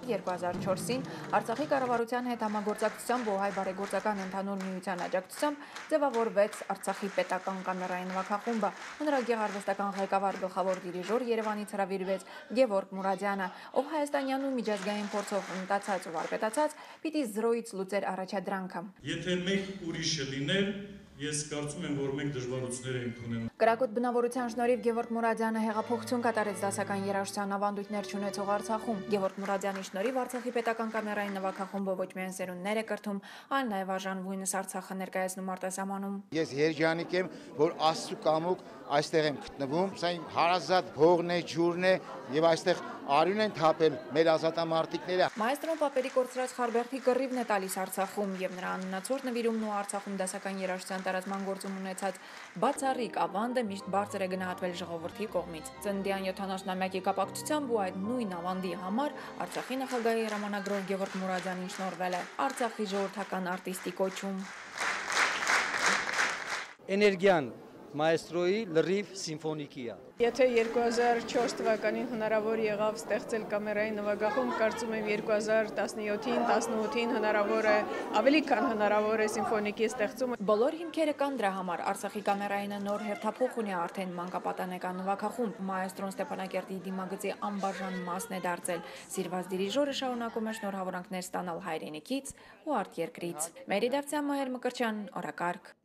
2004-ին Արցախի կառավարության հետ համագործակցությամբ ու հայ բարեգործական ընդհանուր միության աջակցությամբ ձևավորվեց Արցախի պետական կամերային նվագախումբը։ Նրա գեղարվեստական ղեկավար գլխավոր դիրիժոր Երևանից հրավիրվեց Գևորգ Մուրադյանը, ով հայաստանյան ու միջազգային փորձով ունտացած ու վարպետացած, պիտի զրոյից լուծեր առաջադրանքը։ Եթե մեկ ուրիշը լիներ, ես կարծում եմ, որ մենք դժվարություններ ենք ունենում։ Կրակոտ բնավորության շնորհիվ Գևորգ Մուրադյանը հեղափոխություն կատարեց դասական երաժշտության ավանդույթներ չունեցող Արցախում։ Գևորգ Մուրադյանի շնորհիվ Արցախի պետական կամերային նվագախումբը ոչ միայն սերունդներ է կրթում, այլ նաև արժանվույնս Արցախը ներկայացնում արտասահմանում։ Ես երջանիկ եմ, որ Աստծո կամոք այստեղ եմ գտնվում, սա իմ հարազատ հողն է, ջուրն է եւ այստեղ արյուն են թափել մեր ազատամարտիկները։ Մայստրոն պապերի կորցրած Խարբերդի կռիվն է տալիս Արցախում եւ նրա անունացոր նվիրումն ու Արցախում դասական երաժշտության տարածման գործում ունեցած բացառիկ ավանդը միշտ բարձր է գնահատվել ժողովրդի կողմից։ Ծննդյան 70-ամյակի կապակցությամբ ու այդ նույն ավանդի համար Արցախի նախագահի հրամանագրով Գևորգ Մուրադյանին շնորհվել է Արցախի ժողովրդական արտիստի կոչում։ Էներգիան մայստրոյի լրիվ սիմֆոնիկի է։ Եթե 2004 թվականին հնարավոր եղավ ստեղծել կամերային նվագախումբ, կարծում եմ 2017-ին, 18-ին հնարավոր է, ավելի քան հնարավոր է սիմֆոնիկի ստեղծումը։ Բոլոր հիմքերը կան դրա համար։ Արցախի կամերայինը նոր հերթափոխ ունի արդեն մանկապատանեկան նվագախումբ։ Մայստրոն Ստեփանակերտի դիմագծի անբաժան մասն է դարձել։ Սիրված դիրիժորը շարունակում է շնորհավորանքներ ստանալ հայրենիքից ու արտերկրից։ Մերի Դավթյան, Մահեր Մկրտչյան, օրակարգ։